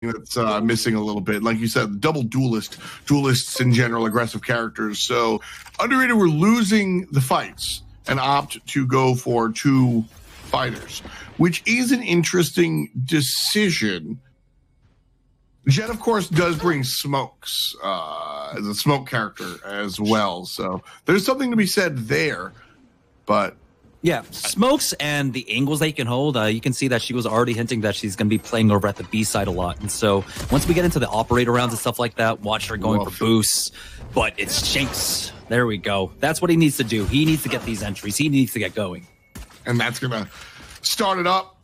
that's missing a little bit. Like you said, double duelists in general, aggressive characters. So Underrated were losing the fights and opt to go for 2 fighters, which is an interesting decision. Jet, of course, does bring smokes as a smoke character as well. So there's something to be said there. But yeah, smokes and the angles that you can hold, you can see that she was already hinting that she's going to be playing over at the B side a lot. And so once we get into the operator rounds and stuff like that, watch her going for boosts. But it's Shanks. There we go. That's what he needs to do. He needs to get these entries. He needs to get going. And that's going to start it up.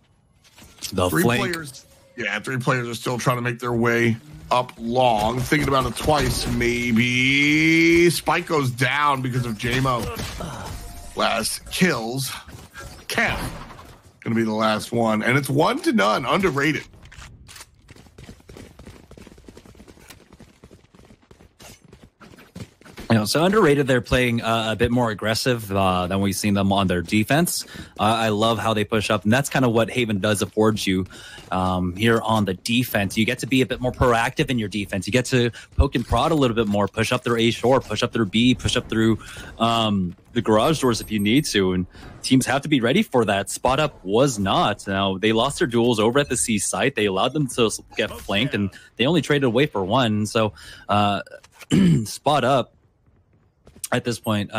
The 3 flank. players. Yeah, 3 players are still trying to make their way up long. Thinking about it twice, maybe. Spike goes down because of Jamo. Last kills. Kev gonna be the last one, and it's 1-0. Underrated. So Underrated, they're playing a bit more aggressive than we've seen them on their defense. I love how they push up, and that's kind of what Haven does afford you here on the defense. You get to be a bit more proactive in your defense. You get to poke and prod a little bit more, push up their A short, push up their B, push up through the garage doors if you need to, and teams have to be ready for that. Spot Up was not. Now, they lost their duels over at the C site. They allowed them to get flanked, and they only traded away for 1. So Spot Up, at this point,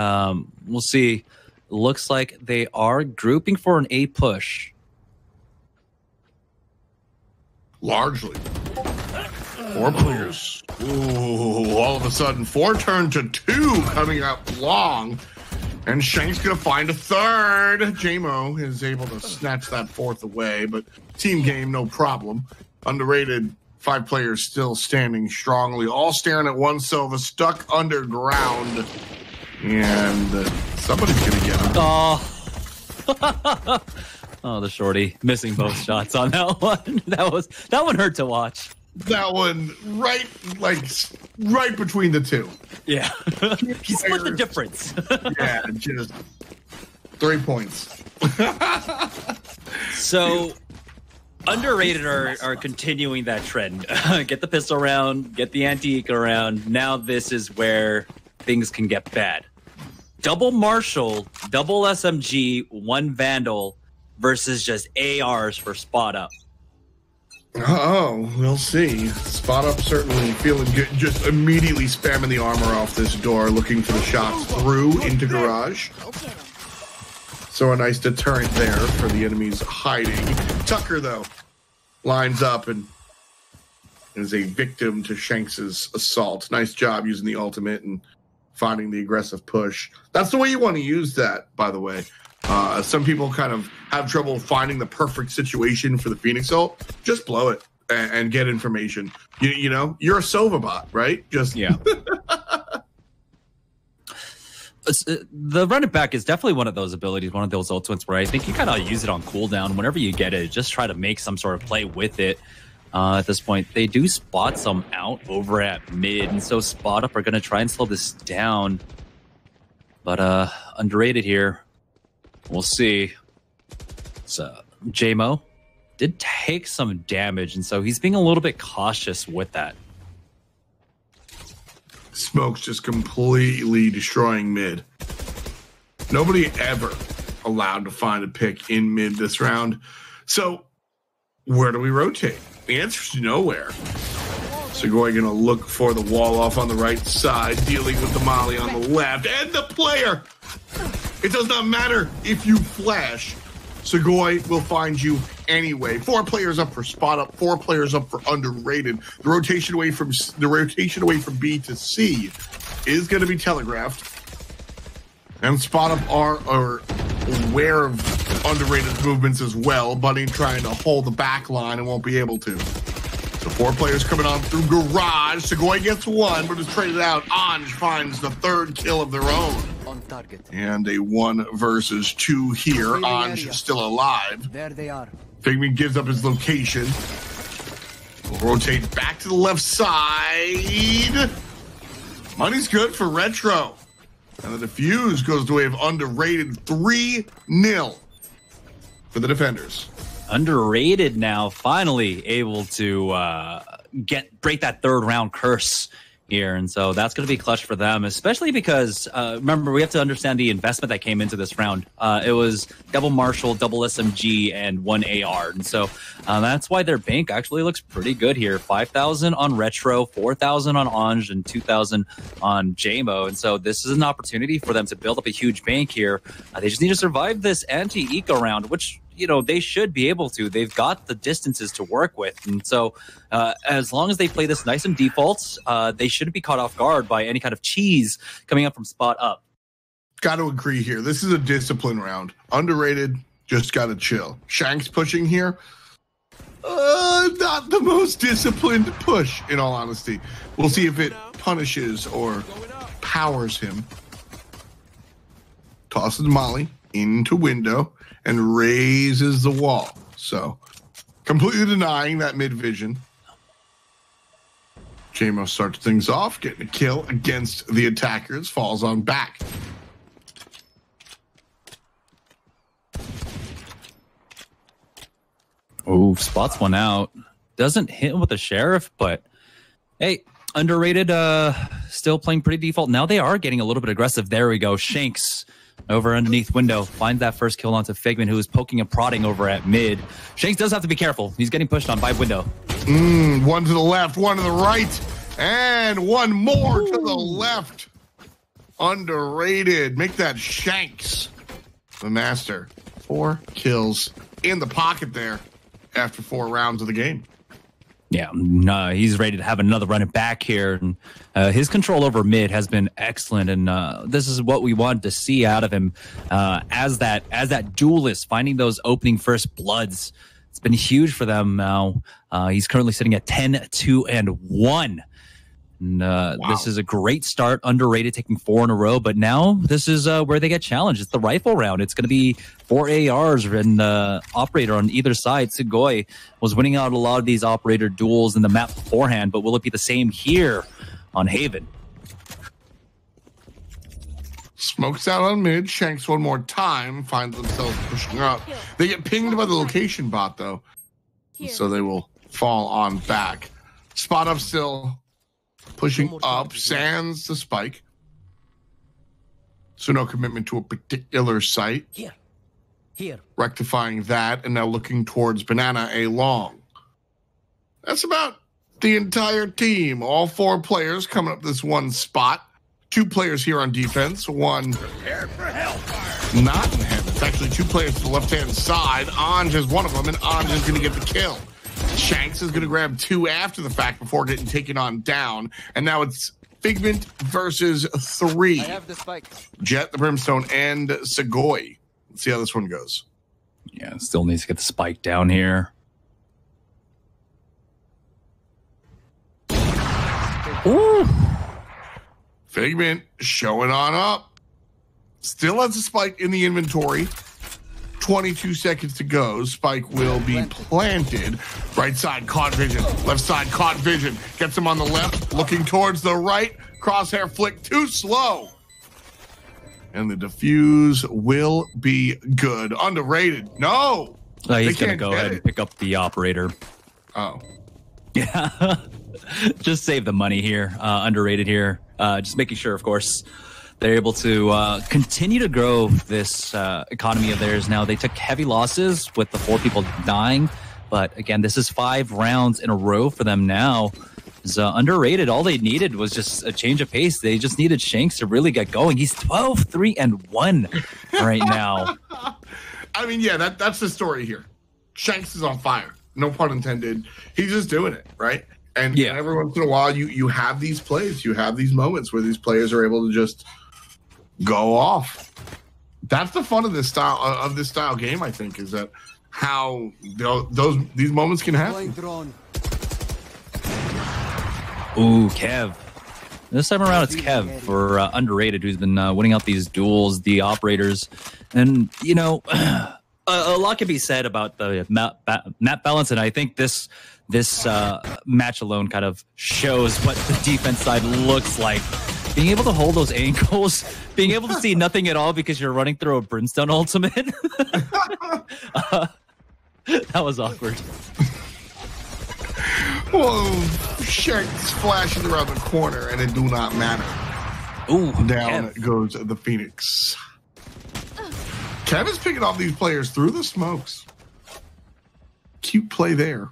we'll see. Looks like they are grouping for an A push. Largely. 4 players. Ooh, all of a sudden, 4 turned to 2 coming up long. And Shank's going to find a 3rd. Jamo is able to snatch that 4th away, but team game, no problem. Underrated, 5 players still standing strongly, all staring at one Silva, stuck underground. And somebody's going to get him. Oh. Oh, the shorty missing both shots on that one. That one hurt to watch. That one right between the 2. Yeah. He split the difference. Yeah, just 3 points. So Underrated are continuing that trend. Get the pistol round, get the anti-eco round. Now this is where things can get bad. Double Marshall, double SMG, 1 Vandal versus just ARs for Spot Up. Oh, we'll see. Spot Up certainly feeling good. Just immediately spamming the armor off this door, looking for the shots through into garage. So a nice deterrent there for the enemies hiding. Tucker, though, lines up and is a victim to Shanks's assault. Nice job using the ultimate and finding the aggressive push. That's the way you want to use that, by the way. Some people kind of have trouble finding the perfect situation for the Phoenix ult. Just blow it and get information. You know, you're a Sova bot, right? Just yeah. The run it back is definitely one of those abilities, one of those ultimates where I think you kind of use it on cooldown. Whenever you get it, just try to make some sort of play with it. At this point, they do spot some out over at mid, and so Spot Up are going to try and slow this down. But Underrated here. We'll see. So Jamo did take some damage, and so he's being a little bit cautious with that. Smoke's just completely destroying mid. Nobody ever allowed to find a pick in mid this round. So where do we rotate? The answer's nowhere. Segoy gonna look for the wall off on the right side, dealing with the molly on the left, and the player. It does not matter if you flash. Segoy will find you anyway. 4 players up for Spot Up, 4 players up for Underrated. The rotation away from B to C is going to be telegraphed. And Spot Up are aware of Underrated's movements as well. Bunny trying to hold the back line and won't be able to. So 4 players coming on through garage. Segoy gets 1, but is traded out. Anj finds the 3rd kill of their own. On target. And a 1 versus 2 here. Anj is still alive. There they are. Figment gives up his location. We'll rotate back to the left side. Money's good for Retro. And the defuse goes the way of Underrated. 3-0 for the defenders. Underrated now, finally able to break that third round curse here, and so that's going to be clutch for them, especially because remember, we have to understand the investment that came into this round. It was double Marshall, double SMG, and 1 AR, and so that's why their bank actually looks pretty good here. 5,000 on Retro, 4,000 on Ange, and 2,000 on JMO, and so this is an opportunity for them to build up a huge bank here. They just need to survive this anti-eco round, which, you know, they should be able to. They've got the distances to work with. And so as long as they play this nice and defaults, they shouldn't be caught off guard by any kind of cheese coming up from spot up. Got to agree here. This is a discipline round. Underrated, just got to chill. Shanks pushing here. Not the most disciplined push, in all honesty. We'll see if it punishes or powers him. Tosses Molly into window and raises the wall. So completely denying that mid vision. JMO starts things off, getting a kill against the attackers, falls on back. Oh, spots one out. Doesn't hit him with the sheriff, but hey, Underrated still playing pretty default. Now they are getting a little bit aggressive. There we go. Shanks over underneath window finds that first kill onto Figment, who is poking and prodding over at mid. Shanks does have to be careful. He's getting pushed on by window. One to the left, one to the right, and one more to the left. Underrated. Make that Shanks the master. 4 kills in the pocket there after 4 rounds of the game. Yeah, he's ready to have another run it back here. And his control over mid has been excellent, and this is what we wanted to see out of him as that duelist, finding those opening first bloods. It's been huge for them now. He's currently sitting at 10-2-1. And wow. This is a great start. Underrated, taking 4 in a row, but now this is where they get challenged. It's the rifle round. It's going to be 4 ARs and operator on either side. Sugoi was winning out a lot of these operator duels in the map beforehand, but will it be the same here on Haven? Smokes out on mid. Shanks one more time. Find themselves pushing up. They get pinged by the location bot, though, so they will fall on back. Spot up still. Pushing up, sands the spike. So no commitment to a particular site. Here. Rectifying that, and now looking towards Banana A long. That's about the entire team. All 4 players coming up this one spot. 2 players here on defense. One not in heaven. It's actually 2 players to the left-hand side. Ange is one of them, and Ange is going to get the kill. Shanks is going to grab 2 after the fact before getting taken on down. And now it's Figment versus 3. I have the spike. Jet, the Brimstone, and Sugoi. Let's see how this one goes. Yeah, still needs to get the spike down here. Ooh. Figment showing on up. Still has a spike in the inventory. 22 seconds to go. Spike will be planted. Right side, caught vision. Left side, caught vision. Gets him on the left, looking towards the right. Crosshair flick too slow. And the defuse will be good. Underrated. No. He's going to go ahead and pick up the operator. Oh. Yeah. Just save the money here. Underrated here. Just making sure, of course, they're able to continue to grow this economy of theirs. Now, they took heavy losses with the 4 people dying. But again, this is 5 rounds in a row for them now. It's Underrated. All they needed was just a change of pace. They just needed Shanks to really get going. He's 12-3-1 right now. I mean, yeah, that's the story here. Shanks is on fire. No pun intended. He's just doing it, right? And yeah, every once in a while, you have these plays. You have these moments where these players are able to just go off. That's the fun of this style game, I think, is that how these moments can happen. Ooh, Kev. This time around, it's Kev for Underrated, who's been winning out these duels, the operators. And, you know, a lot can be said about the map balance, and I think this match alone kind of shows what the defense side looks like. Being able to hold those angles, being able to see nothing at all because you're running through a Brimstone ultimate. That was awkward. Whoa, Shanks flashing around the corner, and it do not matter. Ooh, down goes the Phoenix. Kevin's picking off these players through the smokes. Cute play there.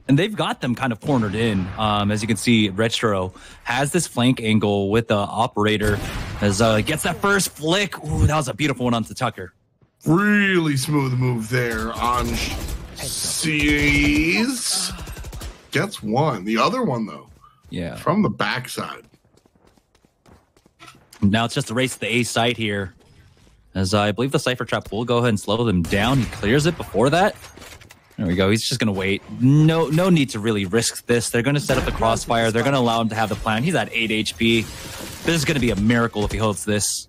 And they've got them kind of cornered in. As you can see, Retro has this flank angle with the operator as gets that first flick. Ooh, that was a beautiful one onto Tucker. Really smooth move there on C's. Gets one. The other one, though, yeah, from the backside. Now it's just a race to the A site here. As I believe the Cypher Trap will go ahead and slow them down. He clears it before that. There we go. He's just going to wait. No need to really risk this. They're going to set up the crossfire. They're going to allow him to have the plan. He's at 8 HP. This is going to be a miracle if he holds this.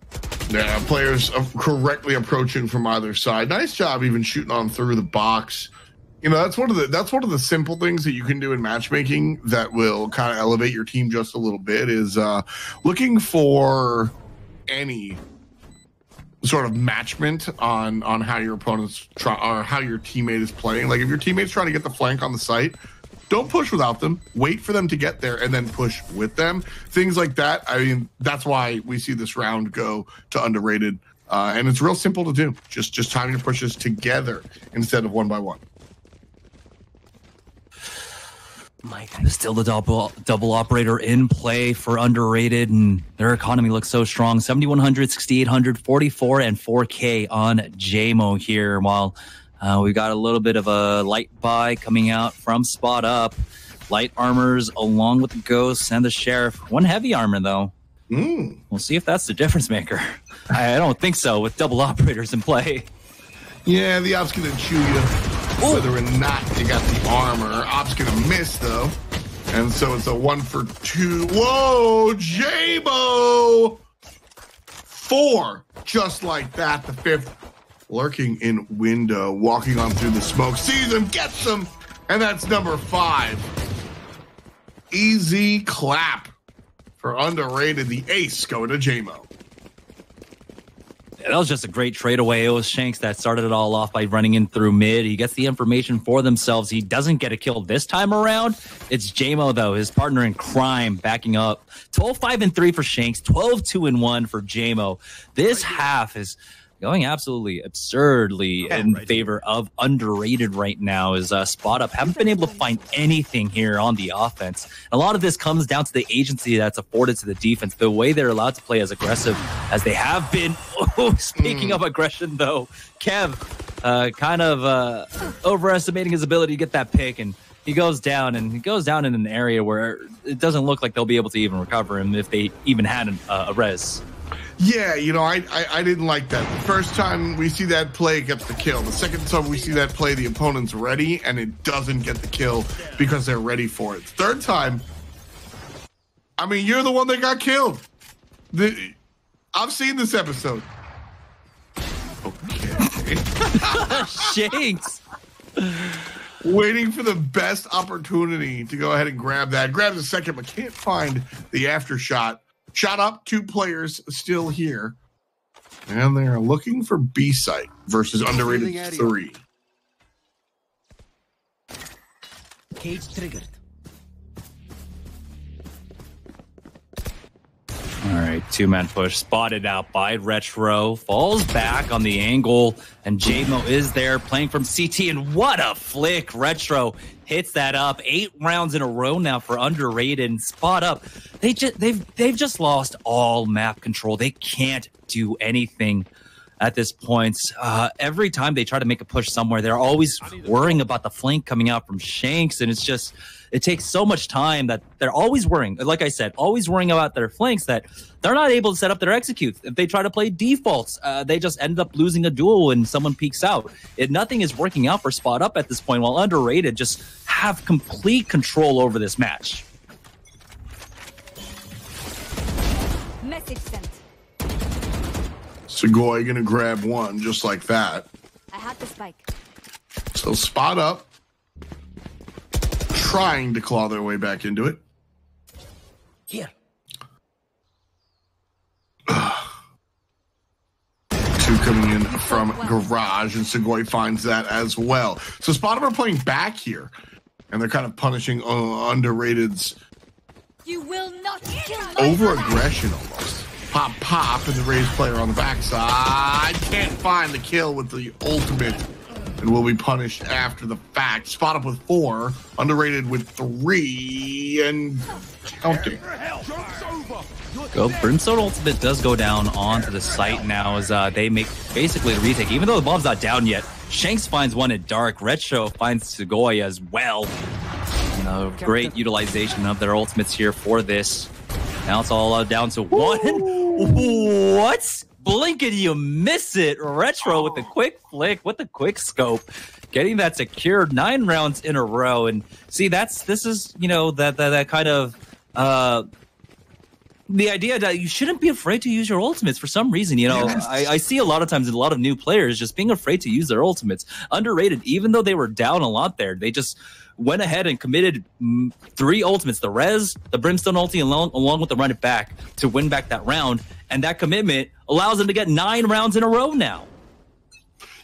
Yeah, players correctly approaching from either side. Nice job even shooting on through the box. You know, that's one of the simple things that you can do in matchmaking that will kind of elevate your team just a little bit is looking for any sort of matchment on how your opponents try or how your teammate is playing. Like if your teammate's trying to get the flank on the site, don't push without them. Wait for them to get there and then push with them. Things like that. I mean, that's why we see this round go to underrated. And it's real simple to do. Just timing your pushes together instead of one by one. Still the double operator in play for underrated, and their economy looks so strong. 7,100, 6,800, 44, and 4K on JMO here. While we got a little bit of a light buy coming out from Spot Up. Light armors along with the Ghosts and the Sheriff. One heavy armor, though. We'll see if that's the difference maker. I don't think so with double operators in play. Yeah, the Op's going to chew you. Ooh. Whether or not you got the armor. Op's going to miss, though. And so it's a 1 for 2. Whoa, Jabo! 4, just like that. The 5th lurking in window, walking on through the smoke. Sees him, gets him, and that's number 5. Easy clap for underrated. The ace going to JMO. That was just a great trade away. It was Shanks that started it all off by running in through mid. He gets the information for themselves. He doesn't get a kill this time around. It's JMO, though, his partner in crime, backing up. 12-5-3 for Shanks, 12-2-1 for JMO. This half is going absolutely absurdly in favor of underrated right now. Is Spot Up haven't been able to find anything here on the offense. A lot of this comes down to the agency that's afforded to the defense, the way they're allowed to play as aggressive as they have been. Oh, speaking of aggression, though, Kev kind of overestimating his ability to get that pick, and he goes down in an area where it doesn't look like they'll be able to even recover him if they even had a res. Yeah, you know, I didn't like that. The first time we see that play, it gets the kill. The second time we see that play, the opponent's ready, and it doesn't get the kill because they're ready for it. Third time, I mean, you're the one that got killed. I've seen this episode. Okay. Shanks. Waiting for the best opportunity to go ahead and grab that. Grabs a second, but can't find the after shot. Shot up, 2 players still here. And they're looking for B site versus underrated 3. Cage triggered. All right, 2-man push spotted out by Retro. Falls back on the angle, and JMO is there playing from CT, and what a flick. Retro hits that up. 8 rounds in a row now for underrated, and Spot Up. They've just lost all map control. They can't do anything at this point. Every time they try to make a push somewhere, they're always worrying about the flank coming out from Shanks, and it takes so much time that they're always worrying, like I said, always worrying about their flanks that they're not able to set up their executes. If they try to play defaults, they just end up losing a duel when someone peeks out. Nothing is working out for Spot Up at this point, while underrated just have complete control over this match. Message sent. Segoy gonna grab one just like that. I have the spike. So Spot Up trying to claw their way back into it. Here. Two coming in from Garage, and Sugoi finds that as well. So Spotted are playing back here, and they're kind of punishing Underrated's You will not kill my over-aggression almost. Pop, and the Rays player on the backside can't find the kill with the ultimate and will be punished after the fact. Spot Up with 4, Underrated with 3, and counting. Go Brimstone ultimate does go down onto the site now as they make basically a retake. Even though the bomb's not down yet, Shanks finds one at Dark. Retro finds Sugoi as well. Great utilization of their ultimates here for this. Now it's all down to 1. What? Blink and you miss it. Retro with the quick flick, with the quick scope, getting that secured 9 rounds in a row. And see, this is that kind of the idea that you shouldn't be afraid to use your ultimates for some reason. Yes. I see a lot of times a lot of new players just being afraid to use their ultimates. Underrated, even though they were down a lot there, they just went ahead and committed 3 ultimates, the Res, the Brimstone ulti, along with the Run It Back to win back that round. And that commitment allows them to get 9 rounds in a row now.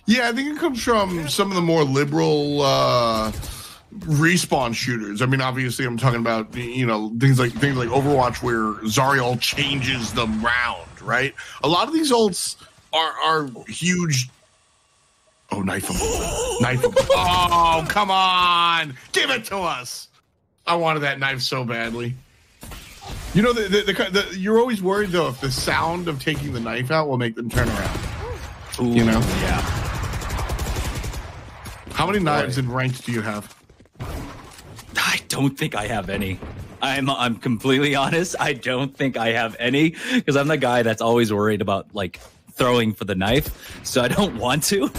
Yeah, I think it comes from some of the more liberal respawn shooters. I mean, obviously, I'm talking about things like Overwatch, where Zariel changes the round, right? A lot of these ults are huge. Oh, knife him! Knife him! Oh, come on! Give it to us! I wanted that knife so badly. You know, you're always worried though if the sound of taking the knife out will make them turn around. Ooh, yeah. How many knives in ranked do you have? I don't think I have any. I'm completely honest. I don't think I have any because I'm the guy that's always worried about throwing for the knife, so I don't want to.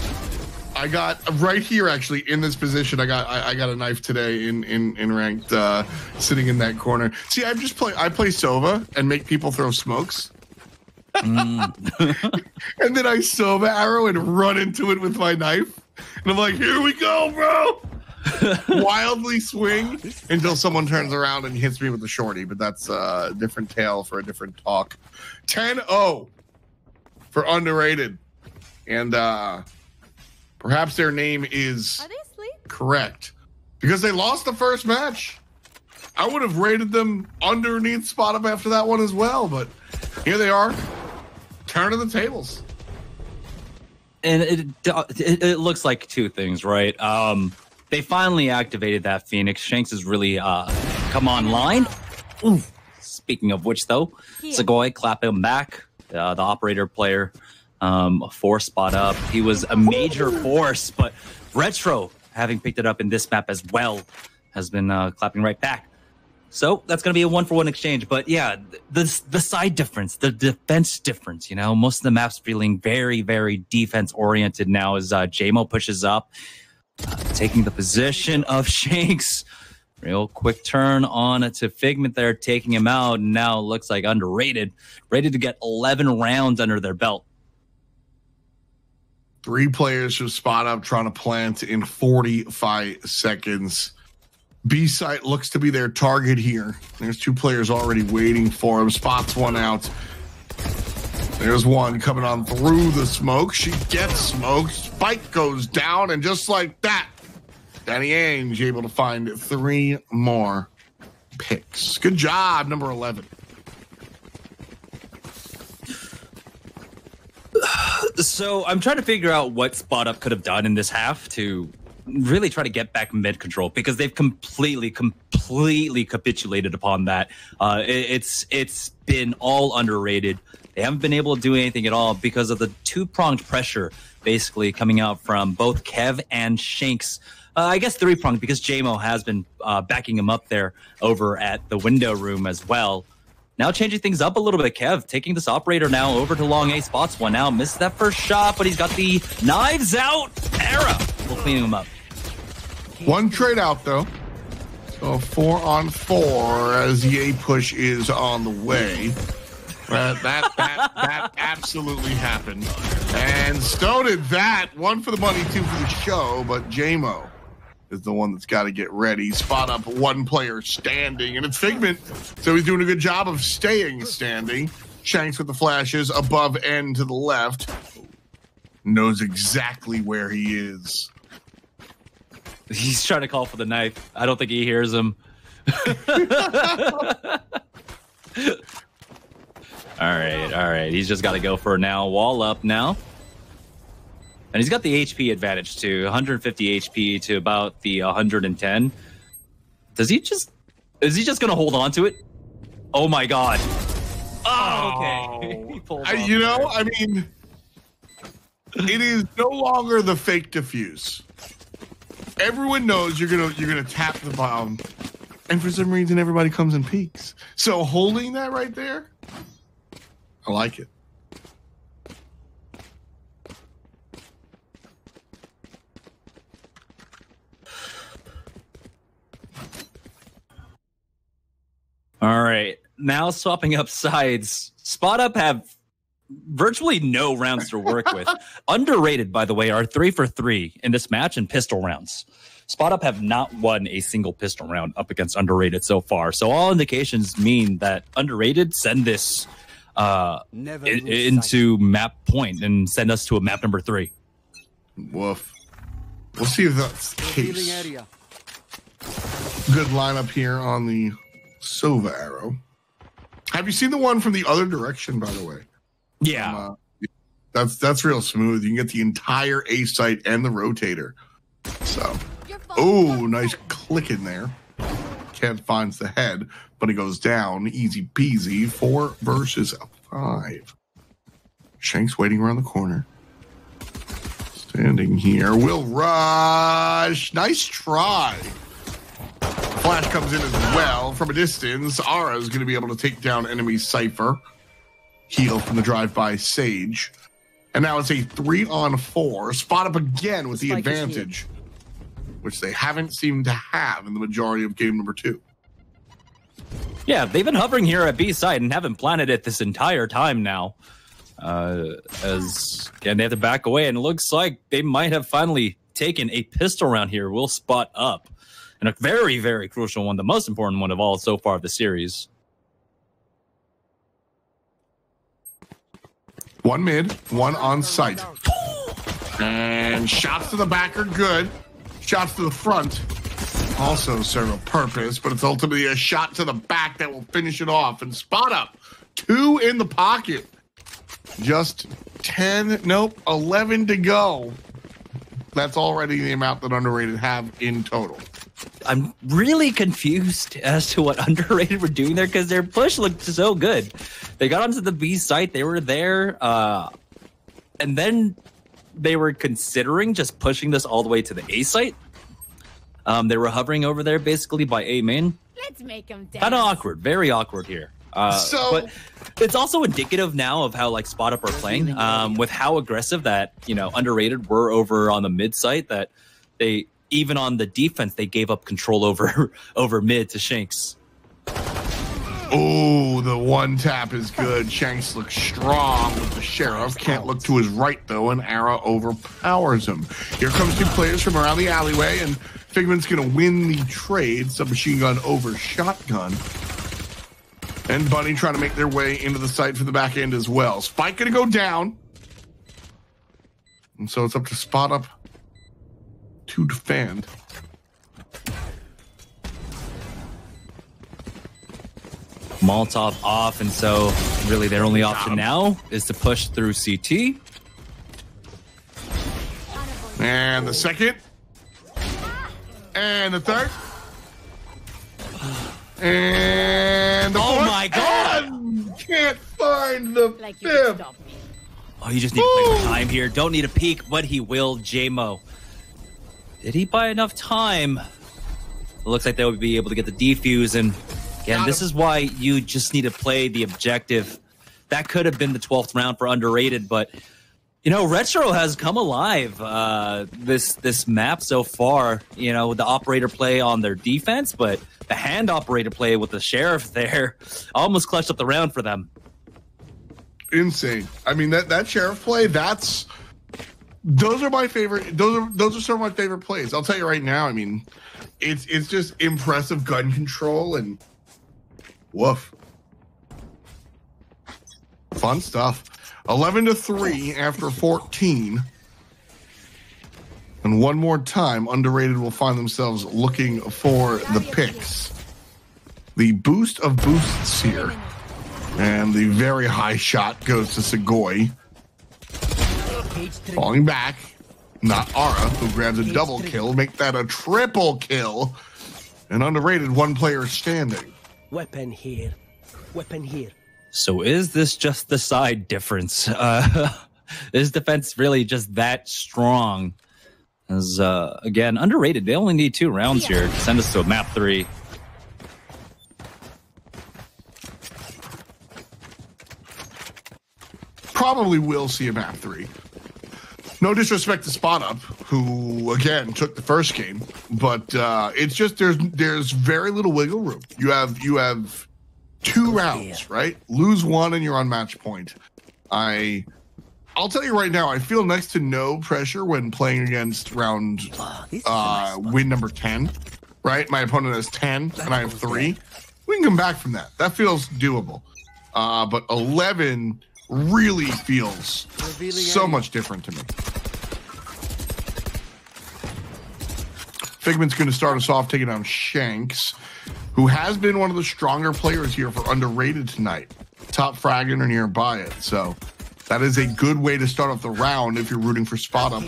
I got right here actually in this position. I got a knife today in ranked, sitting in that corner. See, I play Sova and make people throw smokes. And then I Sova arrow and run into it with my knife. And I'm like, here we go, bro. Wildly swing until someone turns around and hits me with the shorty. But that's a different tale for a different talk. 10-0 for Underrated. And perhaps their name is correct because they lost the first match. I would have rated them underneath Spot Up after that one as well, but here they are, turning the tables. And it looks like 2 things, right? They finally activated that Phoenix. Shanks has really come online. Ooh. Speaking of which, though, Sugoi clapping him back, the operator player. For Spot Up. He was a major force, but Retro, having picked it up in this map as well, has been clapping right back. So that's going to be a 1-for-1 exchange. But yeah, the side difference, the defense difference, most of the map's feeling very, very defense oriented now as Jamo pushes up, taking the position of Shanks. Real quick turn on to Figment there, taking him out. And now it looks like Underrated, ready to get 11 rounds under their belt. 3 players from Spot Up trying to plant in 45 seconds. B-site looks to be their target here. There's 2 players already waiting for him. Spots one out. There's one coming on through the smoke. She gets smoked. Spike goes down, and just like that, Danny Ainge able to find 3 more picks. Good job, number 11. So I'm trying to figure out what Spot Up could have done in this half to really try to get back mid control because they've completely capitulated upon that. It's been all Underrated. They haven't been able to do anything at all because of the 2-pronged pressure basically coming out from both Kev and Shanks. I guess 3-pronged because Jamo has been backing him up there over at the window room as well. Now changing things up a little bit, Kev taking this operator now over to long A. Spots one now. Missed that first shot, but he's got the knives out. Era will clean him up. 1 trade out, though. So 4-on-4 as the A push is on the way. That absolutely happened. And Stowe did that. 1 for the money, 2 for the show, but Jamo is the one that's got to get ready. Spot Up 1 player standing, and it's Figment, so he's doing a good job of staying standing. Shanks with the flashes above and to the left. Knows exactly where he is. He's trying to call for the knife. I don't think he hears him. All right. He's just got to go for it now. Wall up now. And he's got the HP advantage too. 150 HP to about the 110. Is he just going to hold on to it? Oh my god. Oh, okay. He pulled off You know, there. I mean, it is no longer the fake defuse. Everyone knows you're gonna tap the bomb, and for some reason everybody comes and peeks. So holding that right there, I like it. All right. Now swapping up sides. Spot Up have virtually no rounds to work with. Underrated, by the way, are 3 for 3 in this match in pistol rounds. Spot Up have not won a single pistol round up against Underrated so far. So all indications mean that Underrated send this into map point and send us to a map number 3. Woof. We'll see if that's the case. Good lineup here on the Sova arrow. Have you seen the one from the other direction, by the way? Yeah. That's real smooth. You can get the entire A site and the rotator. So, oh, nice click in there. Cat finds the head, but he goes down. Easy peasy. 4 versus 5. Shank's waiting around the corner. Standing here. Will rush. Nice try. Flash comes in as well from a distance. Ara is going to be able to take down enemy Cypher. Heal from the drive-by Sage. And now it's a 3-on-4. Spot Up again with the advantage, which they haven't seemed to have in the majority of game number 2. Yeah, they've been hovering here at B side and haven't planted it this entire time now. And they have to back away, and it looks like they might have finally taken a pistol round here. Will Spot Up. And a very, very crucial one, the most important one of all so far of the series. One mid, one on site. And shots to the back are good. Shots to the front also serve a purpose, but it's ultimately a shot to the back that will finish it off. And Spot Up, 2 in the pocket. Just 11 to go. That's already the amount that Underrated have in total. I'm really confused as to what Underrated were doing there because their push looked so good. They got onto the B site, they were there, and then they were considering just pushing this all the way to the A site. They were hovering over there basically by A main. Let's make them dance. Kind of awkward, very awkward here. But it's also indicative now of how like Spot Up are playing, with how aggressive that Underrated were over on the mid site. That they even on the defense they gave up control over mid to Shanks. Oh, the one tap is good. Shanks looks strong with the Sheriff. Can't look to his right though, and Ara overpowers him. Here comes 2 players from around the alleyway, and Figment's gonna win the trade. Submachine gun over shotgun. And Bunny trying to make their way into the site for the back end as well. Spike gonna go down. And so it's up to Spot Up to defend. Molotov off, and so really their only option now is to push through CT. And the second. And the third. And the fourth. My god! And can't find the Like you can fifth. stop me. Oh, you just need to play with time here. Don't need a peek, but he will. JMO. Did he buy enough time? It looks like they would be able to get the defuse, and again, this is why you just need to play the objective. That could have been the 12th round for Underrated, but Retro has come alive this map so far. The operator play on their defense, but the hand operator play with the Sheriff there almost clutched up the round for them. Insane. I mean, that Sheriff play, those are my favorite. Those are some of my favorite plays. I'll tell you right now. I mean, it's just impressive gun control and woof. Fun stuff. 11-3 after 14. And one more time, Underrated will find themselves looking for the picks. The boost of boosts here. And the very high shot goes to Segoy. Falling back. Not Ara, who grabs a double kill. Make that a triple kill. And Underrated, one player standing. Weapon here. Weapon here. So is this just the side difference? Is defense really just that strong? As again, Underrated, they only need 2 rounds here to send us to a map 3. Probably will see a map 3. No disrespect to Spot Up, who again took the first game, but it's just there's very little wiggle room. You have 2 rounds, right? Lose 1 and you're on match point. I'll tell you right now, I feel next to no pressure when playing against round win number 10. Right, my opponent has 10 and I have 3. We can come back from that. That feels doable. But 11 really feels so much different to me. Figment's going to start us off taking down Shanks, who has been one of the stronger players here for Underrated tonight. Top fragging or nearby it, so that is a good way to start off the round if you're rooting for Spot Up.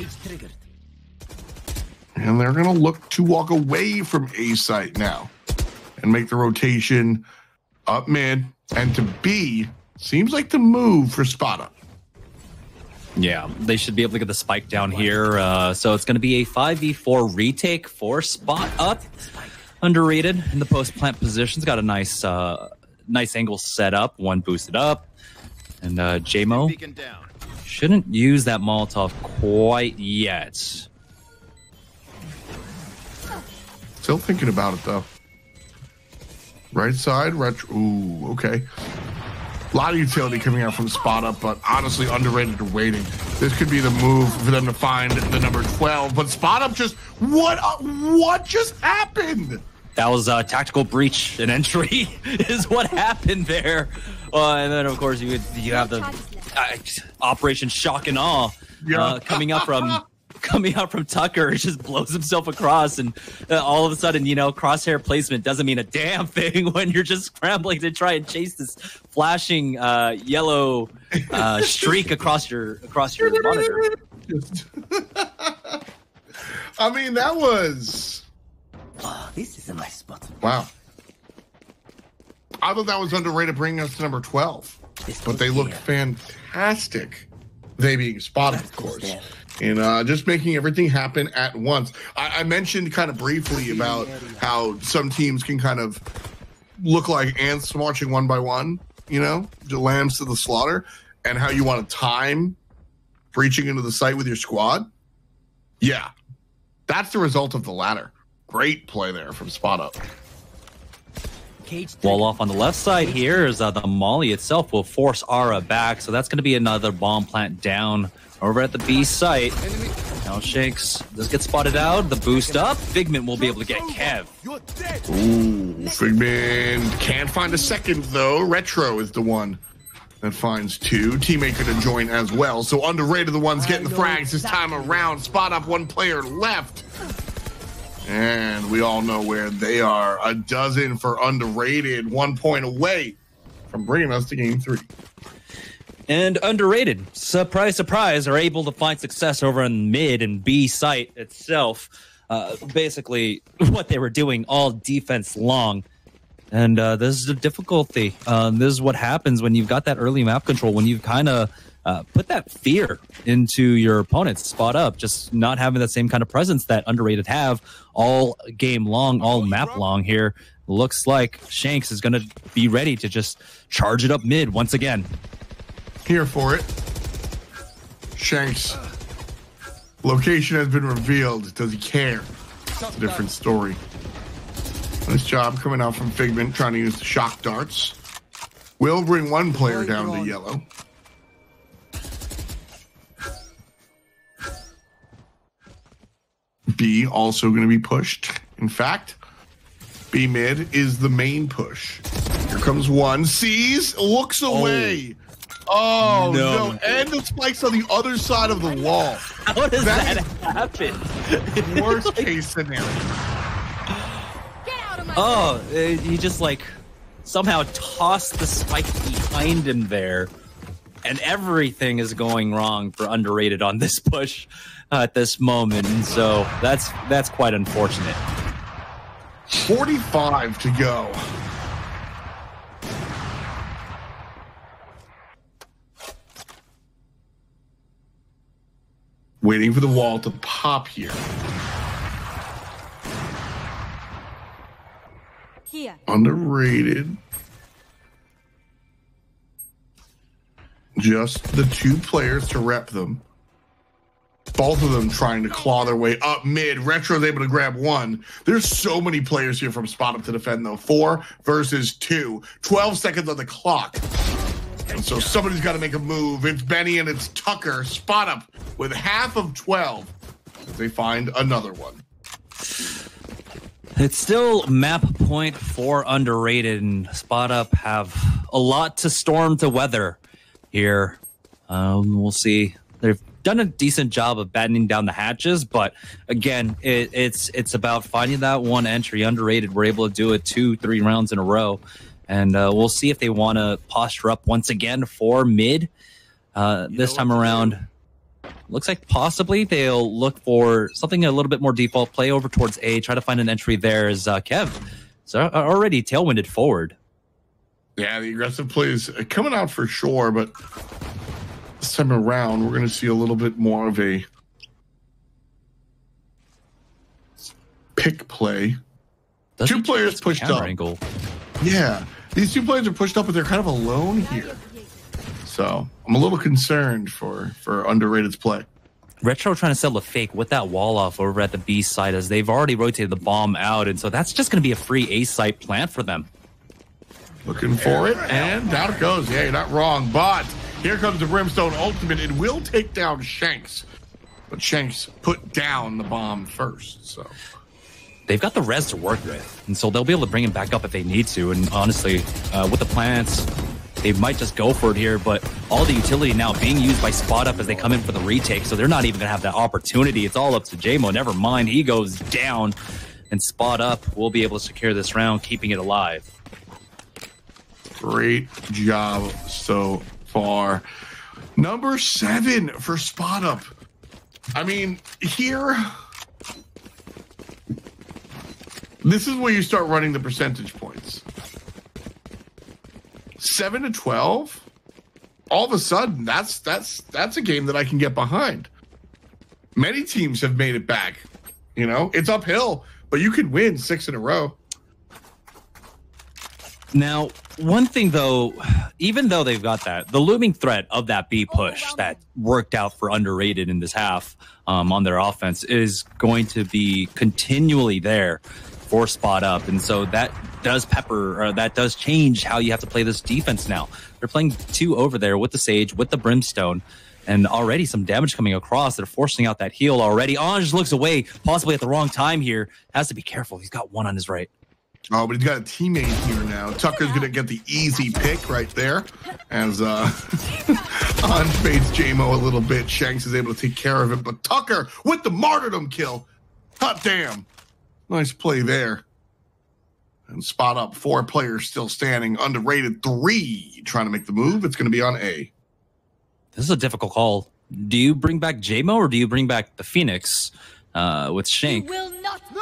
And they're going to look to walk away from A site now and make the rotation up mid and to B. Seems like the move for Spot Up. Yeah, they should be able to get the spike down here. So it's going to be a 5v4 retake for Spot Up. Underrated in the post plant positions. Got a nice angle set up. One boosted up. And Jamo shouldn't use that Molotov quite yet. Still thinking about it, though. Right side, retro. Ooh, okay. A lot of utility coming out from Spot Up, but honestly, Underrated are waiting. This could be the move for them to find the number 12. But Spot Up just... What just happened? That was a tactical breach and entry is what happened there. And then, of course, you have the Operation Shock and Awe coming out from Tucker. He just blows himself across, and all of a sudden, crosshair placement doesn't mean a damn thing when you're just scrambling to try and chase this flashing yellow streak across your monitor. I mean, that was... this is a nice spot. Wow. I thought that was Underrated, bringing us to number 12. But they look fantastic. They being Spot Up, of course. And just making everything happen at once. I mentioned kind of briefly about how some teams can kind of look like ants marching one by one, the lambs to the slaughter, and how you want to time breaching into the site with your squad. Yeah, that's the result of the latter. Great play there from Spot Up. Wall off on the left side here is the Molly itself will force Ara back, so that's going to be another bomb plant down over at the B site. Now Shanks does get spotted out. The boost up. Figment will be able to get Kev. Ooh, Figment can't find a second though. Retro is the one that finds 2. Teammate could join as well. So Underrated the ones getting the frags this time around. Spot Up, 1 player left. And we all know where they are. A dozen for Underrated, 1 point away from bringing us to game 3. And Underrated, surprise, surprise, are able to find success over in mid and B site itself. Basically, what they were doing all defense long. And this is the difficulty. This is what happens when you've got that early map control, when you've kind of put that fear into your opponents. Spot Up, just not having that same kind of presence that Underrated have all game long, all map long here. Looks like Shanks is going to be ready to just charge it up mid once again. Here for it. Shanks. Location has been revealed. Does he care? It's a different story. Nice job coming out from Figment, trying to use the shock darts. Will bring 1 player down to yellow. B also going to be pushed. In fact, B mid is the main push. Here comes one. Sees, looks away. Oh no! And the spikes on the other side of the wall. How does that happen? Worst case scenario. Oh, he just like somehow tossed the spike behind him there, and everything is going wrong for Underrated on this push at this moment, and so that's quite unfortunate. 45 to go. Waiting for the wall to pop here. Here. Underrated. Just the two players to rep them. Both of them trying to claw their way up mid. Retro's able to grab one. There's so many players here from Spot Up to defend, though. 4 versus 2. 12 seconds on the clock. And so somebody's got to make a move. It's Benny and it's Tucker. Spot Up with half of 12. They find another one. It's still map point for Underrated, and Spot Up have a lot to storm to weather here. We'll see. They've done a decent job of battening down the hatches, but again, it's about finding that one entry. Underrated were able to do it 2-3 rounds in a row, and we'll see if they want to posture up once again for mid this time around. Looks like possibly they'll look for something a little bit more default, play over towards A, try to find an entry there as Kev is already tailwinded forward. Yeah, the aggressive plays coming out for sure, but this time around, we're going to see a little bit more of a pick play. Two players pushed up. Angle. Yeah, these two players are pushed up, but they're kind of alone here. So I'm a little concerned for Underrated's play. Retro trying to sell a fake with that wall off over at the B side as they've already rotated the bomb out, and so that's just going to be a free A site plant for them. Looking for it, and down it goes. Yeah, you're not wrong, but here comes the Brimstone Ultimate. It will take down Shanks, but Shanks put down the bomb first, so they've got the res to work with, and so they'll be able to bring him back up if they need to. And honestly, with the plants, they might just go for it here, but all the utility now being used by Spot Up as they come in for the retake, so they're not even going to have that opportunity. It's all up to JMO. Never mind, he goes down, and Spot Up will be able to secure this round, keeping it alive. Great job so far. Number 7 for Spot Up. I mean, here, this is where you start running the percentage points. 7 to 12. All of a sudden, that's a game that I can get behind. Many teams have made it back. You know, it's uphill, but you can win 6 in a row. Now, one thing though, even though they've got that, the looming threat of that B push that worked out for Underrated in this half on their offense is going to be continually there for Spot Up, and so that does change how you have to play this defense now. They're playing 2 over there with the Sage, with the Brimstone, and already some damage coming across. They're forcing out that heal already. Ange looks away, possibly at the wrong time here. Has to be careful. He's got one on his right. Oh, but he's got a teammate here now. Tucker's going to get the easy pick right there. As Ange fades JMO a little bit. Shanks is able to take care of it. But Tucker with the martyrdom kill. Hot damn. Nice play there. And Spot Up, 4 players still standing. Underrated 3 trying to make the move. It's going to be on A. This is a difficult call. Do you bring back JMO or do you bring back the Phoenix with Shank?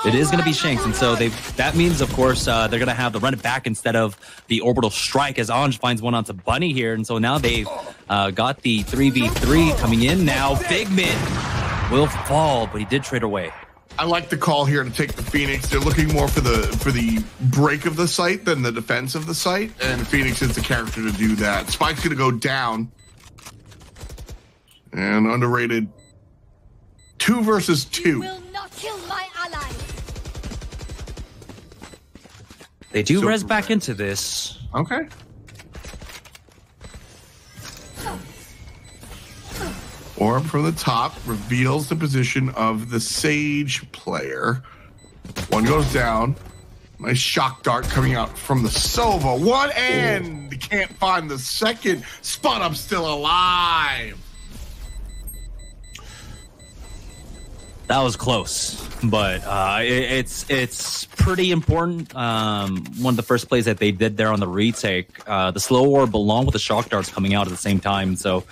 It is going to be Shanks, and so that means, of course, they're going to have the run it back instead of the orbital strike as Ange finds one onto Bunny here, and so now they've got the 3v3 coming in. Now Big Mid will fall, but he did trade away. I like the call here to take the Phoenix. They're looking more for the break of the site than the defense of the site, and Phoenix is the character to do that. Spike's going to go down, and Underrated 2 versus 2. Will not kill my ally. They do res back into this. Okay. Orb from the top reveals the position of the Sage player. One goes down. Nice shock dart coming out from the Sova. One and can't find the second. Spot up still alive. That was close, but it's pretty important. One of the first plays that they did there on the retake, the slow orb along with the shock darts coming out at the same time. So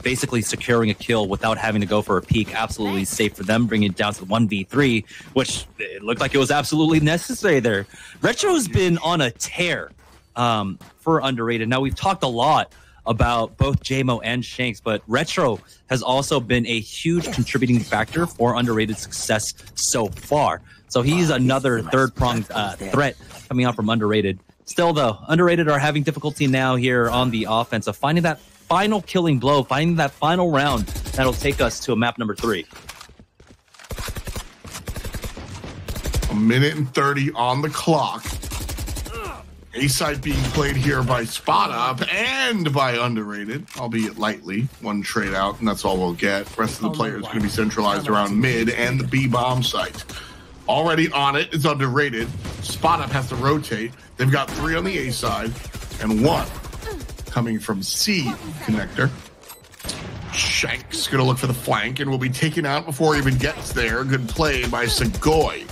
basically securing a kill without having to go for a peek, absolutely safe for them, bringing it down to the 1v3, which it looked like it was absolutely necessary there. Retro's been on a tear for Underrated. Now, we've talked a lot about both JMO and Shanks, but Retro has also been a huge contributing factor for Underrated success so far. So he's another third-pronged threat coming out from Underrated. Still, though, Underrated are having difficulty now here on the offense of finding that final killing blow, finding that final round that'll take us to a map number 3. A minute and 30 on the clock. A-side being played here by Spot Up and by Underrated, albeit lightly. One trade out, and that's all we'll get. The rest of the players going to be centralized around mid and the B-bomb site. Already on it is Underrated. Spot Up has to rotate. They've got 3 on the A-side and 1 coming from C connector. Shank's going to look for the flank and will be taken out before he even gets there. Good play by Segoy.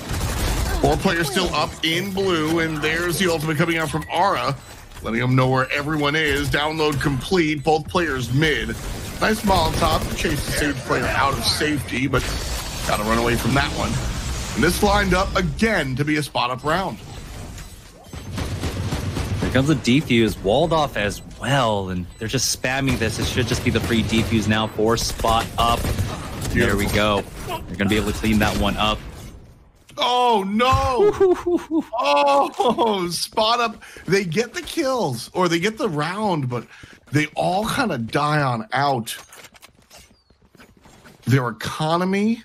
4 players still up in blue, and there's the ultimate coming out from Aura, letting them know where everyone is. Download complete, both players mid. Nice Molotov to chase the stage player out of safety, but gotta run away from that one. And this lined up again to be a Spot Up round. Here comes a defuse, walled off as well, and they're just spamming this. It should just be the free defuse now for Spot Up. There we go. They're gonna be able to clean that one up. Oh, no. Oh, Spot Up. They get the kills or they get the round, but they all kind of die on out. Their economy,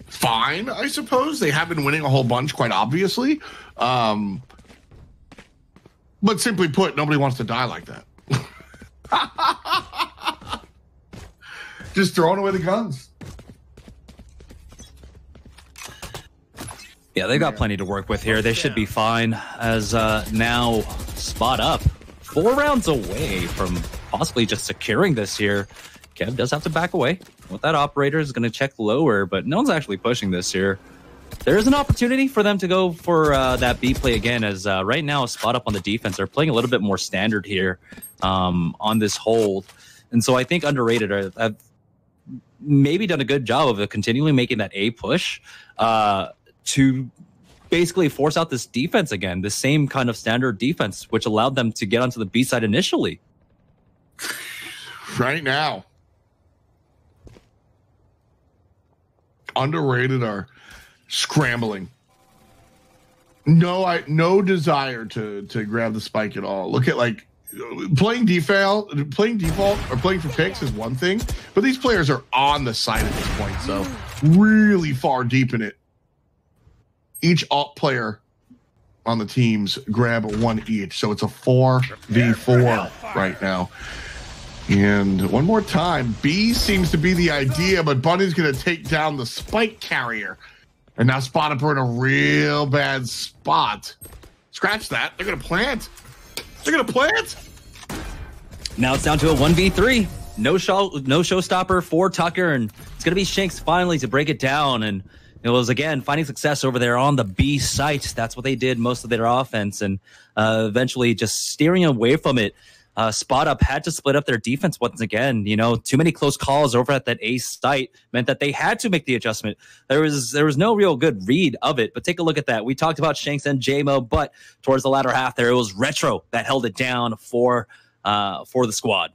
fine, I suppose. They have been winning a whole bunch, quite obviously. But simply put, nobody wants to die like that. Just throwing away the guns. Yeah, they got plenty to work with here. They should be fine as now Spot Up 4 rounds away from possibly just securing this here. Kev does have to back away. With that operator is going to check lower, but no one's actually pushing this here. There is an opportunity for them to go for that B play again, as right now Spot Up on the defense. They're playing a little bit more standard here on this hold. And so I think Underrated have maybe done a good job of continually making that A push to basically force out this defense again, the same kind of standard defense, which allowed them to get onto the B side initially. Right now, Underrated are scrambling. No desire to grab the spike at all. Look at like playing default or playing for picks is one thing, but these players are on the side at this point, so really far deep in it. Each alt player on the teams grab 1 each, so it's a 4v4 right now. And one more time, B seems to be the idea, but Bunny's going to take down the spike carrier. And now Spot Up are in a real bad spot. Scratch that. They're going to plant. They're going to plant. Now it's down to a 1v3. No showstopper for Tucker, and it's going to be Shanks finally to break it down. And it was, again, finding success over there on the B site. That's what they did most of their offense, and eventually just steering away from it. Spot Up had to split up their defense once again. You know, too many close calls over at that A site meant that they had to make the adjustment. There was no real good read of it, but take a look at that. We talked about Shanks and JMO, but towards the latter half there, it was Retro that held it down for the squad.